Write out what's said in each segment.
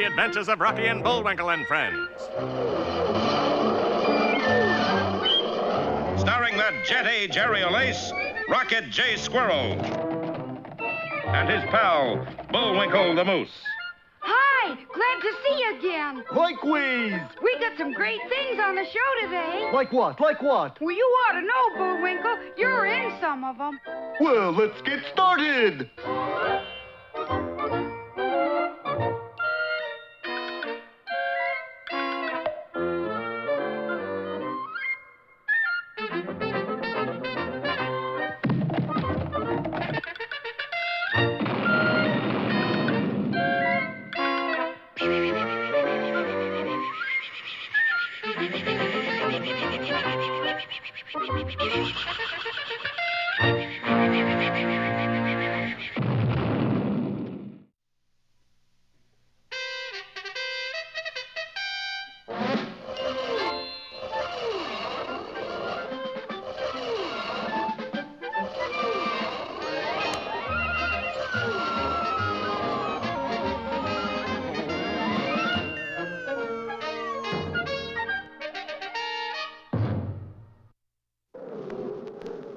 adventures of Rocky and Bullwinkle and Friends. Starring that jet-A Jerry O'Lace, Rocket J. Squirrel, and his pal, Bullwinkle the Moose. Hi, glad to see you again. Likewise. We got some great things on the show today. Like what? Like what? Well, you ought to know, Bullwinkle. You're in some of them. Well, let's get started.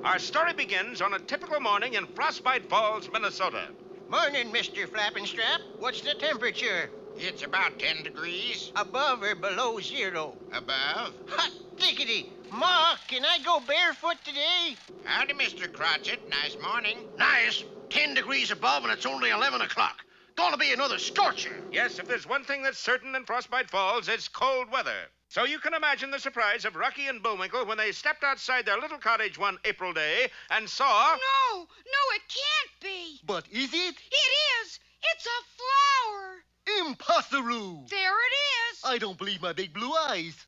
Our story begins on a typical morning in Frostbite Falls, Minnesota. Morning, Mr. Flappinstrap. What's the temperature? It's about 10 degrees. Above or below zero? Above. Hot diggity! Ma, can I go barefoot today? Howdy, Mr. Crotchet. Nice morning. Nice. 10 degrees above and it's only 11 o'clock. Gonna be another scorcher. Yes, if there's one thing that's certain in Frostbite Falls, it's cold weather. So you can imagine the surprise of Rocky and Bullwinkle when they stepped outside their little cottage one April day and saw... No, it can't be. But is it? It is. It's a flower. Impossible. There it is. I don't believe my big blue eyes.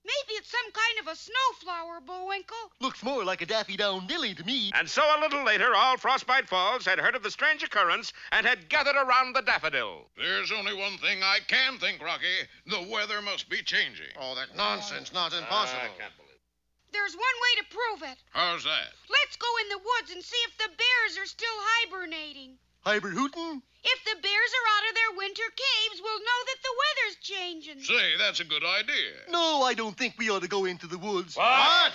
Maybe it's some kind of a snowflower, Bullwinkle. Looks more like a Daffy Down Dilly to me. And so a little later, all Frostbite Falls had heard of the strange occurrence and had gathered around the daffodil. There's only one thing I can think, Rocky. The weather must be changing. Oh, that nonsense. Not impossible. I can't believe it. There's one way to prove it. How's that? Let's go in the woods and see if the bears are still hibernating. Hiberhootin'? If the bears are out of their winter caves, we'll know that the weather's changing. Say, that's a good idea. No, I don't think we ought to go into the woods. What?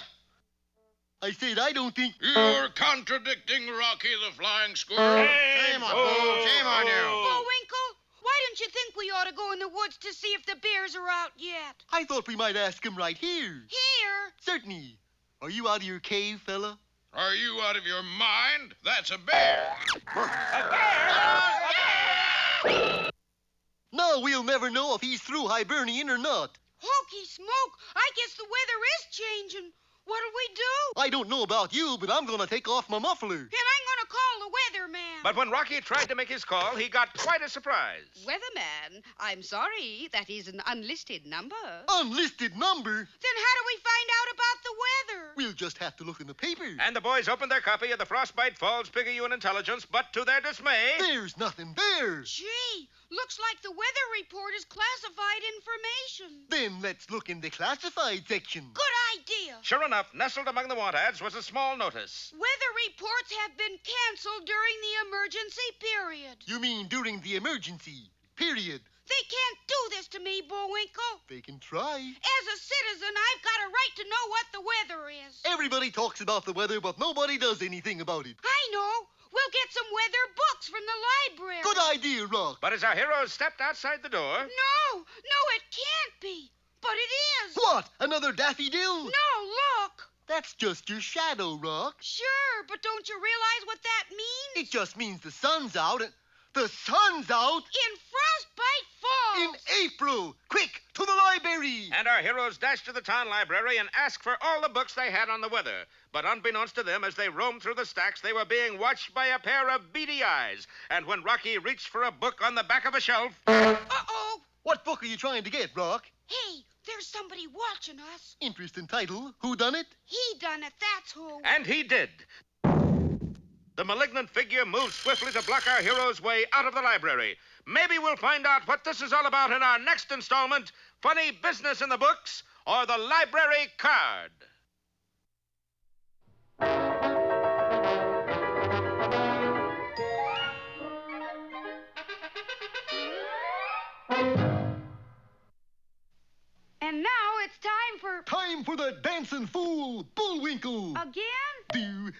I said I don't think... You're contradicting Rocky the Flying Squirrel. Shame on you. Shame on you. Bullwinkle, why don't you think we ought to go in the woods to see if the bears are out yet? I thought we might ask him right here. Here? Certainly. Are you out of your cave, fella? Are you out of your mind? That's a bear. No, we'll never know if he's through hibernating or not. Hokey smoke, I guess the weather is changing. What'll we do? I don't know about you, but I'm gonna take off my muffler. And I'm gonna call the weatherman. But when Rocky tried to make his call, he got quite a surprise. Weatherman, I'm sorry, that is an unlisted number. Unlisted number? Then how do we find out about the weather? We'll just have to look in the paper. And the boys opened their copy of the Frostbite Falls Picayune Intelligence, but to their dismay... There's nothing there. Gee, looks like the weather report is classified information. Then let's look in the classified section. Good idea. Sure enough, nestled among the want ads was a small notice. Weather reports have been canceled during the emergency period. You mean during the emergency period? They can't do this to me, Bullwinkle. They can try. As a citizen, I've got a right to know what the weather is. Everybody talks about the weather, but nobody does anything about it. I know. We'll get some weather books from the library. Good idea, Rock. But as our heroes stepped outside the door... No, it can't be. But it is. What? Another Daffy Dill? No, look. That's just your shadow, Rock. Sure, but don't you realize what that means? It just means the sun's out. The sun's out In Frostbite Falls. in April. Quick, to the library. And our heroes dashed to the town library and asked for all the books they had on the weather. But unbeknownst to them, as they roamed through the stacks, they were being watched by a pair of beady eyes. And when Rocky reached for a book on the back of a shelf... Uh-oh. What book are you trying to get, Rock? Hey, there's somebody watching us. Interesting title. Who done it? He done it, that's who. And he did. The malignant figure moved swiftly to block our hero's way out of the library. Maybe we'll find out what this is all about in our next installment, Funny Business in the Books, or The Library Card. time for the dancing fool, Bullwinkle. Again?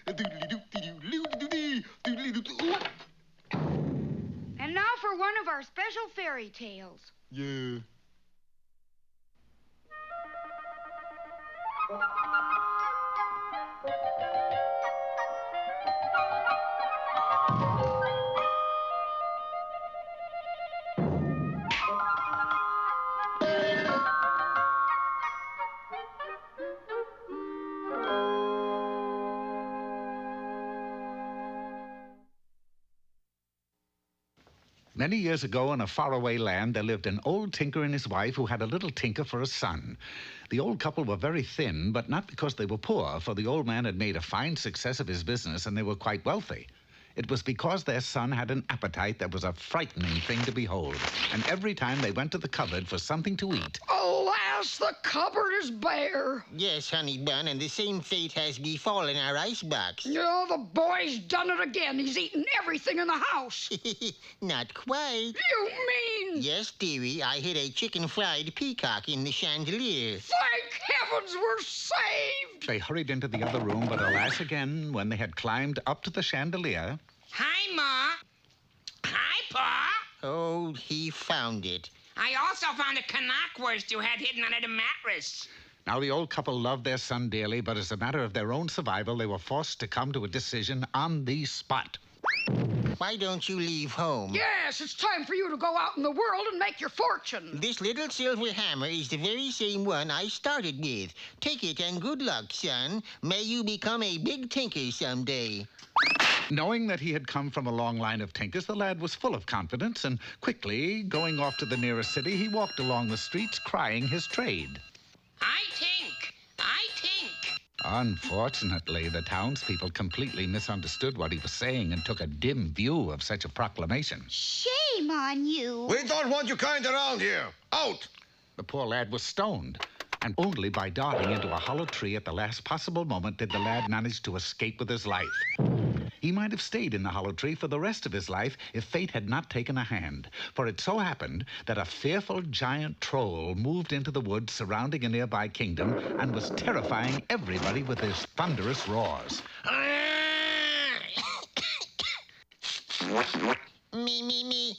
And now for one of our special fairy tales. Yeah. Many years ago in a faraway land, there lived an old tinker and his wife who had a little tinker for a son. The old couple were very thin, but not because they were poor, for the old man had made a fine success of his business and they were quite wealthy. It was because their son had an appetite that was a frightening thing to behold. And every time they went to the cupboard for something to eat... Alas, the cupboard is bare. Yes, honey bun, and the same fate has befallen our icebox. Oh, the boy's done it again. He's eaten everything in the house. Not quite. You mean? Yes, dearie, I hid a chicken-fried peacock in the chandelier. Thank heavens we're saved. They hurried into the other room, but alas again, when they had climbed up to the chandelier... Hi, Ma. Hi, Pa. Oh, he found it. I also found a knackwurst you had hidden under the mattress. Now, the old couple loved their son dearly, but as a matter of their own survival, they were forced to come to a decision on the spot. Why don't you leave home? Yes, it's time for you to go out in the world and make your fortune. This little silver hammer is the very same one I started with. Take it and good luck, son. May you become a big tinker someday. Knowing that he had come from a long line of tinkers, the lad was full of confidence, and quickly, going off to the nearest city, he walked along the streets crying his trade. I tink. I tink. Unfortunately, the townspeople completely misunderstood what he was saying and took a dim view of such a proclamation. Shame on you. We don't want you kind around here. Out! The poor lad was stoned, and only by darting into a hollow tree at the last possible moment did the lad manage to escape with his life. He might have stayed in the hollow tree for the rest of his life if fate had not taken a hand. For it so happened that a fearful giant troll moved into the woods surrounding a nearby kingdom and was terrifying everybody with his thunderous roars. Me.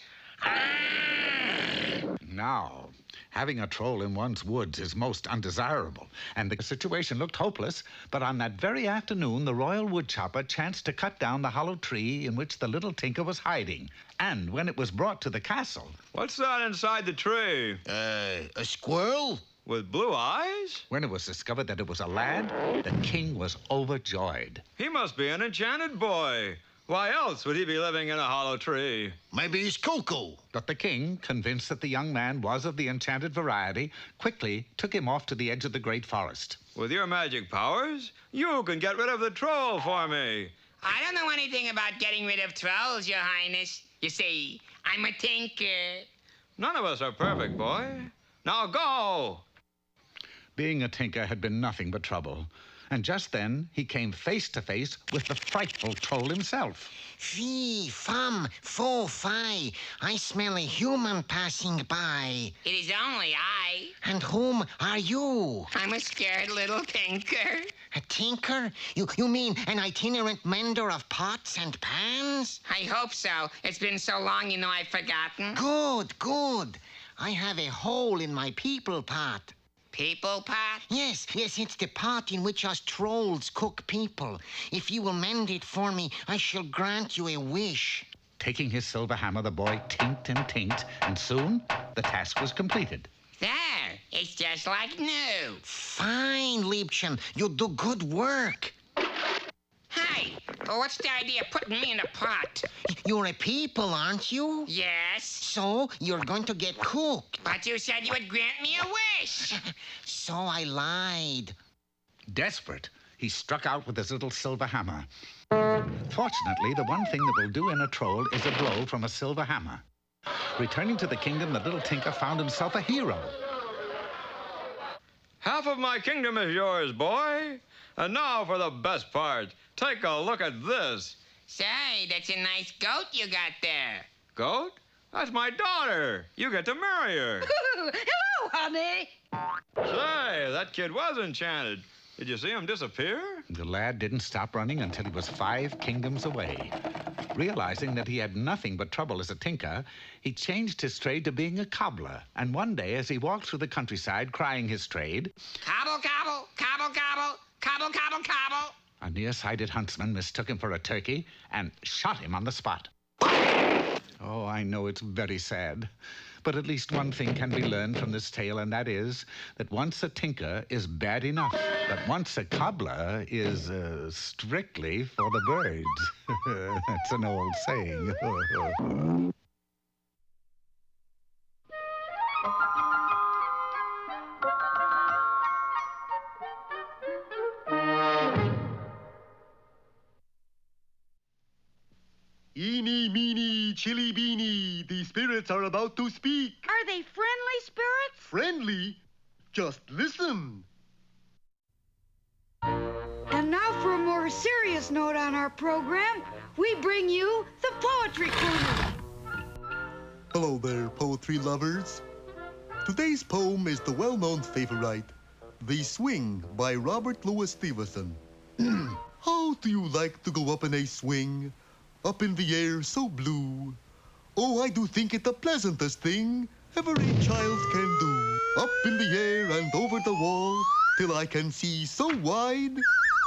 Now, having a troll in one's woods is most undesirable, and the situation looked hopeless, but on that very afternoon, the royal woodchopper chanced to cut down the hollow tree in which the little tinker was hiding. And when it was brought to the castle... What's that inside the tree? A squirrel? With blue eyes? When it was discovered that it was a lad, the king was overjoyed. He must be an enchanted boy. Why else would he be living in a hollow tree? Maybe he's cuckoo. But the king, convinced that the young man was of the enchanted variety, quickly took him off to the edge of the great forest. With your magic powers, you can get rid of the troll for me. I don't know anything about getting rid of trolls, Your Highness. You see, I'm a tinker. None of us are perfect, boy. Now go! Being a tinker had been nothing but trouble. And just then, he came face to face with the frightful troll himself. Fee, fum, fo, fi. I smell a human passing by. It is only I. And whom are you? I'm a scared little tinker. A tinker? You mean an itinerant mender of pots and pans? I hope so. It's been so long, you know, I've forgotten. Good. I have a hole in my people pot. People pot? Yes, it's the pot in which us trolls cook people. If you will mend it for me, I shall grant you a wish. Taking his silver hammer, the boy tinked and tinked, and soon the task was completed. There, it's just like new. Fine, Liebchen. You do good work. Hey, what's the idea of putting me in a pot? You're a people, aren't you? Yes. So you're going to get cooked. But you said you would grant me a wish. So I lied. Desperate, he struck out with his little silver hammer. Fortunately, the one thing that will do in a troll is a blow from a silver hammer. Returning to the kingdom, the little tinker found himself a hero. Half of my kingdom is yours, boy. And now for the best part. Take a look at this. Say, that's a nice goat you got there. Goat? That's my daughter. You get to marry her. Hello, honey. Say, that kid was enchanted. Did you see him disappear? The lad didn't stop running until he was 5 kingdoms away. Realizing that he had nothing but trouble as a tinker, he changed his trade to being a cobbler. And one day, as he walked through the countryside crying his trade, Cobble, cobble, cobble, cobble, cobble, cobble, cobble. a nearsighted huntsman mistook him for a turkey and shot him on the spot. Oh, I know it's very sad. But at least one thing can be learned from this tale, and that is that once a tinker is bad enough, but once a cobbler is strictly for the birds. That's an old saying. Eeny, meeny, chilly, beany. The spirits are about to speak. Are they friendly spirits? Friendly? Just listen. And now for a more serious note on our program, we bring you the Poetry Corner. Hello there, poetry lovers. Today's poem is the well-known favorite, The Swing by Robert Louis Stevenson. How do you like to go up in a swing? Up in the air so blue. Oh, I do think it the pleasantest thing every child can do. Up in the air and over the wall, till I can see so wide.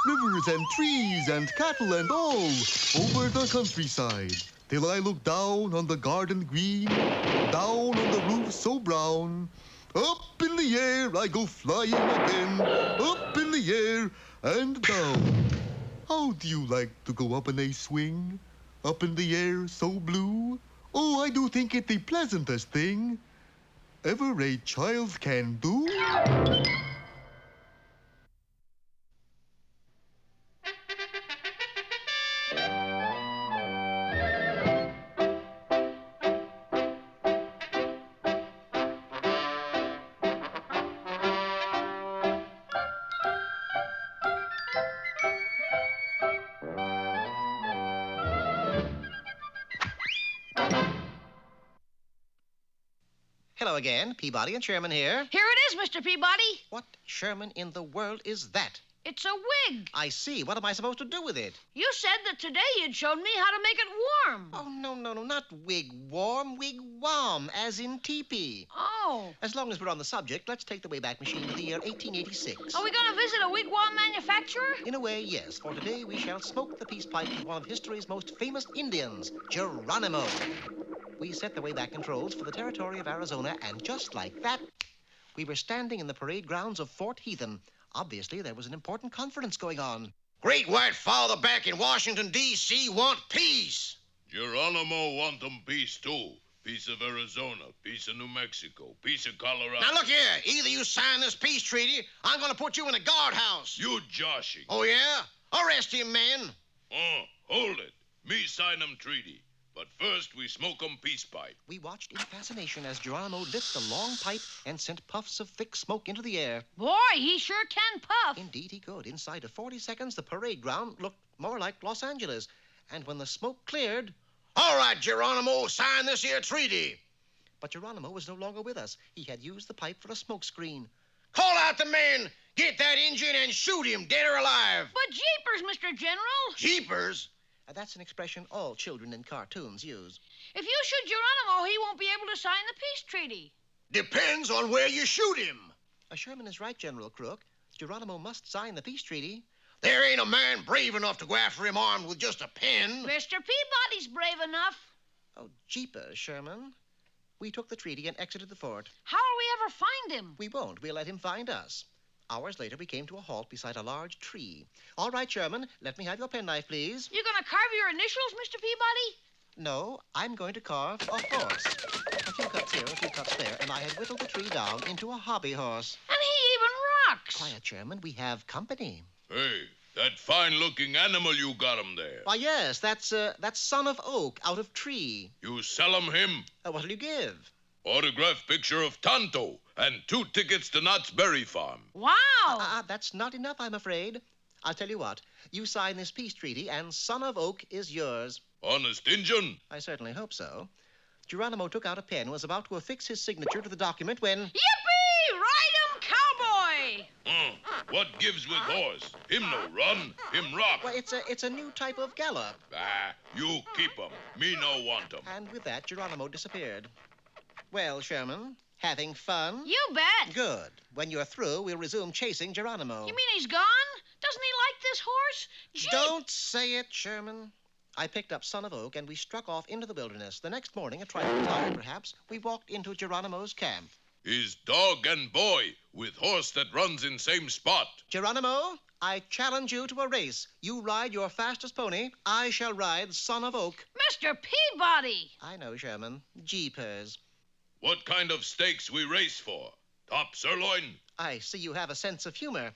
Rivers and trees and cattle and all over the countryside. Till I look down on the garden green, down on the roof so brown. Up in the air I go flying again, up in the air and down. How do you like to go up in a swing? Up in the air so blue? Oh, I do think it the pleasantest thing ever a child can do. Hello again, Peabody and Sherman here. Here it is, Mr. Peabody. What, Sherman, in the world is that? It's a wig. I see. What am I supposed to do with it? You said that today you'd showed me how to make it warm. Oh, no, not wig warm, wigwam, as in teepee. Oh. As long as we're on the subject, let's take the Wayback Machine to the year 1886. Are we going to visit a wigwam manufacturer? In a way, yes. For today, we shall smoke the peace pipe with one of history's most famous Indians, Geronimo. We set the Wayback Controls for the territory of Arizona, and just like that, we were standing in the parade grounds of Fort Heathen. Obviously, there was an important conference going on. Great White Father back in Washington, D.C. want peace. Geronimo want them peace, too. Piece of Arizona, piece of New Mexico, piece of Colorado. Now, look here. Either you sign this peace treaty, I'm going to put you in a guardhouse. You joshing. Oh, yeah? Arrest him, man. Oh, hold it. Me sign 'em treaty. But first, we smoke 'em peace pipe. We watched in fascination as Geronimo lit the long pipe and sent puffs of thick smoke into the air. Boy, he sure can puff. Indeed, he could. Inside of 40 seconds, the parade ground looked more like Los Angeles. And when the smoke cleared... All right, Geronimo, sign this here treaty. But Geronimo was no longer with us. He had used the pipe for a smoke screen. Call out the men! Get that engine and shoot him, dead or alive! But jeepers, Mr. General. Jeepers? That's an expression all children in cartoons use. If you shoot Geronimo, he won't be able to sign the peace treaty. Depends on where you shoot him. Sherman is right, General Crook. Geronimo must sign the peace treaty. There ain't a man brave enough to go after him armed with just a pen. Mr. Peabody's brave enough. Oh, jeepers, Sherman. We took the treaty and exited the fort. How'll we ever find him? We won't. We'll let him find us. Hours later, we came to a halt beside a large tree. All right, Sherman, let me have your penknife, please. You gonna carve your initials, Mr. Peabody? No, I'm going to carve a horse. A few cuts here, a few cuts there, and I had whittled the tree down into a hobby horse. And he even rocks. Quiet, Sherman, we have company. Hey, that fine-looking animal you got 'em there. Why, yes, that's Son of Oak out of Tree. You sell 'em him? What'll you give? Autographed picture of Tonto and 2 tickets to Knott's Berry Farm. Wow! That's not enough, I'm afraid. I'll tell you what. You sign this peace treaty, and Son of Oak is yours. Honest Injun? I certainly hope so. Geronimo took out a pen and was about to affix his signature to the document when... Yippee! Ride 'em, What gives with horse? Him no run, him rock. Well, it's a new type of gallop. Ah, you keep 'em. Me no want 'em. And with that, Geronimo disappeared. Well, Sherman, having fun? You bet. Good. When you're through, we'll resume chasing Geronimo. You mean he's gone? Doesn't he like this horse? Gee. Don't say it, Sherman. I picked up Son of Oak, and we struck off into the wilderness. The next morning, a trifle tired, perhaps, we walked into Geronimo's camp. Is dog and boy with horse that runs in same spot. Geronimo, I challenge you to a race. You ride your fastest pony. I shall ride Son of Oak. Mr. Peabody. I know, Sherman. Jeepers. What kind of stakes we race for? Top sirloin? I see you have a sense of humor.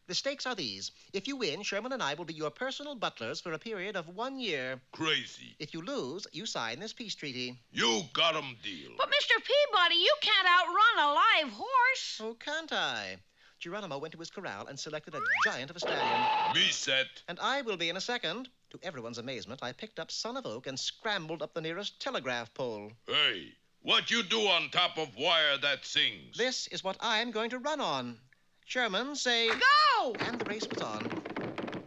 The stakes are these. If you win, Sherman and I will be your personal butlers for a period of 1 year. Crazy. If you lose, you sign this peace treaty. You got 'em deal. But, Mr. Peabody, you can't outrun a live horse. Oh, can't I? Geronimo went to his corral and selected a giant of a stallion. Me set. And I will be in a second. To everyone's amazement, I picked up Son of Oak and scrambled up the nearest telegraph pole. Hey, what you do on top of wire that sings? This is what I'm going to run on. Sherman, say... Go! And the race was on.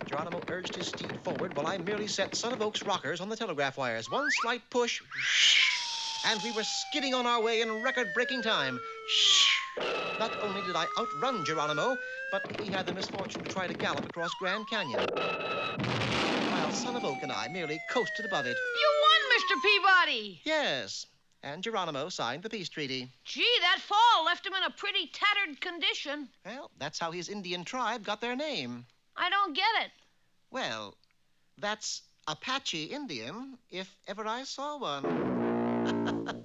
Geronimo urged his steed forward while I merely set Son of Oak's rockers on the telegraph wires. One slight push, and we were skidding on our way in record-breaking time. Not only did I outrun Geronimo, but he had the misfortune to try to gallop across Grand Canyon, while Son of Oak and I merely coasted above it. You won, Mr. Peabody. Yes, and Geronimo signed the peace treaty. Gee, that fall left him in a pretty tattered condition. Well, that's how his Indian tribe got their name. I don't get it. Well, that's Apache Indian, if ever I saw one.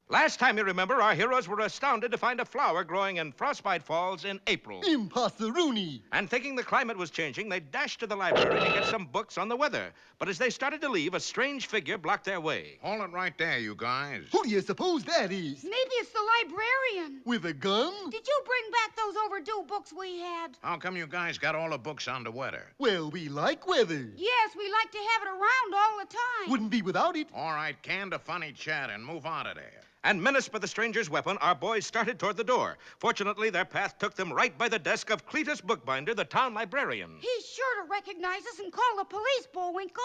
Last time you remember, our heroes were astounded to find a flower growing in Frostbite Falls in April. Impossiroony! And thinking the climate was changing, they dashed to the library to get some books on the weather. But as they started to leave, a strange figure blocked their way. Hold it right there, you guys. Who do you suppose that is? Maybe it's the librarian. With a gun? Did you bring back those overdue books we had? How come you guys got all the books on the weather? Well, we like weather. Yes, we like to have it around all the time. Wouldn't be without it. All right, can the funny chat and move out of there. And menaced by the stranger's weapon, our boys started toward the door. Fortunately, their path took them right by the desk of Cletus Bookbinder, the town librarian. He's sure to recognize us and call the police, Bullwinkle.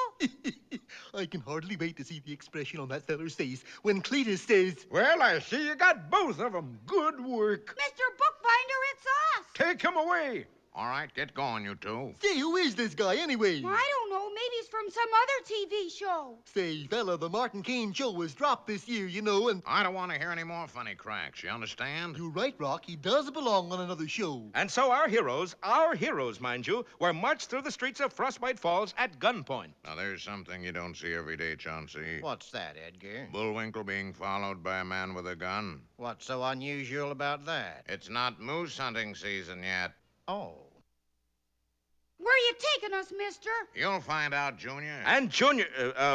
I can hardly wait to see the expression on that feller's face when Cletus says, Well, I see you got both of them. Good work. Mr. Bookbinder, it's us. Take him away. All right, get going, you two. Say, who is this guy anyway? I don't know. Maybe it's from some other TV show. Say, fella, the Martin Kane show was dropped this year, you know, and... I don't want to hear any more funny cracks, you understand? You're right, Rock. He does belong on another show. And so our heroes, mind you, were marched through the streets of Frostbite Falls at gunpoint. Now, there's something you don't see every day, Chauncey. What's that, Edgar? Bullwinkle being followed by a man with a gun. What's so unusual about that? It's not moose hunting season yet. Oh. Where are you taking us, mister? You'll find out, Junior. And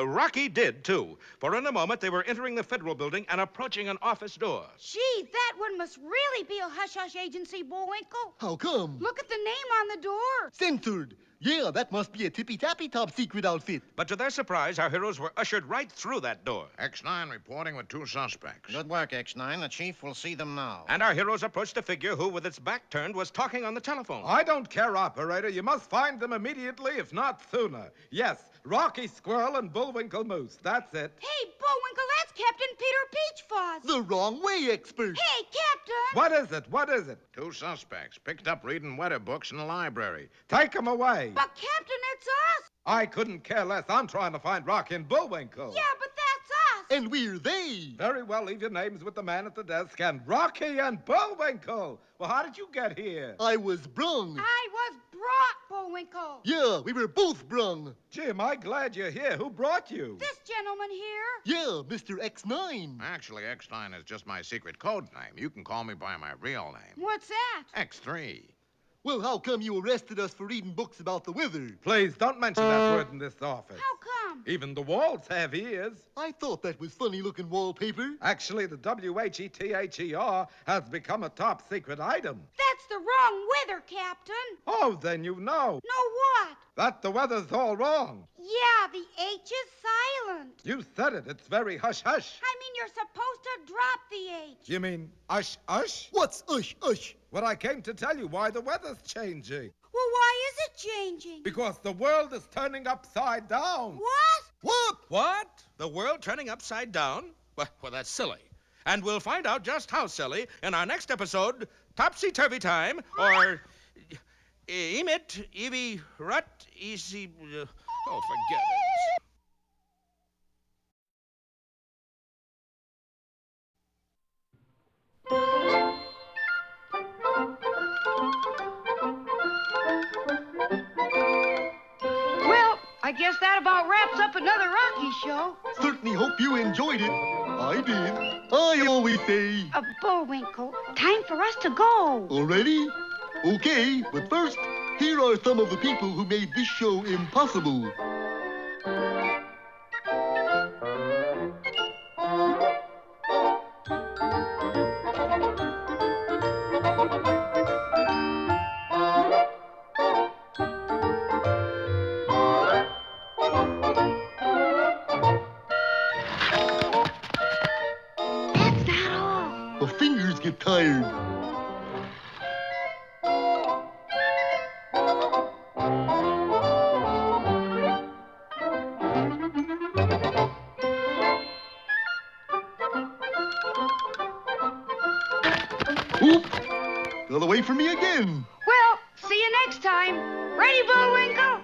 Rocky did, too. For in a moment, they were entering the federal building and approaching an office door. Gee, that one must really be a hush-hush agency, Bullwinkle. How come? Look at the name on the door. Censored. Yeah, that must be a tippy-tappy top-secret outfit. But to their surprise, our heroes were ushered right through that door. X9 reporting with 2 suspects. Good work, X9. The chief will see them now. And our heroes approached a figure who, with its back turned, was talking on the telephone. I don't care, operator. You must find them immediately, if not sooner. Yes, Rocky Squirrel and Bullwinkle Moose. That's it. Hey, Bullwinkle, that's Captain Peter Peachfuzz. The wrong way, expert. Hey, Captain. What is it? What is it? 2 suspects picked up reading weather books in the library. Take them away. But, Captain, it's us. I couldn't care less. I'm trying to find Rocky and Bullwinkle. Yeah, but that's us. And we're they. Very well, leave your names with the man at the desk and Rocky and Bullwinkle. Well, how did you get here? I was brung. I was brought, Bullwinkle. Yeah, we were both brung. Jim, I'm glad you're here. Who brought you? This gentleman here. Yeah, Mr. X9. Actually, X9 is just my secret code name. You can call me by my real name. What's that? X3. Well, how come you arrested us for reading books about the weather? Please, don't mention that word in this office. How come? Even the walls have ears. I thought that was funny-looking wallpaper. Actually, the WHETHER has become a top-secret item. That's the wrong weather, Captain. Oh, then you know. Know what? That the weather's all wrong. Yeah, the H is silent. You said it. It's very hush-hush. I mean, you're supposed to drop the H. You mean ush-ush? What's ush-ush? Well, I came to tell you why the weather's changing. Well, why is it changing? Because the world is turning upside down. What? What? The world turning upside down? Well, that's silly. And we'll find out just how silly in our next episode, Topsy Turvy Time, or Emit, Evie, Rut, Easy. Oh, forget it. Well, I guess that about wraps up another Rocky show. Certainly hope you enjoyed it. I did. I always say... Bullwinkle, time for us to go. Already? Okay, but first, here are some of the people who made this show impossible. That's not all. The fingers get tired. Oop! Got away from me again. Well, see you next time. Ready, Bullwinkle?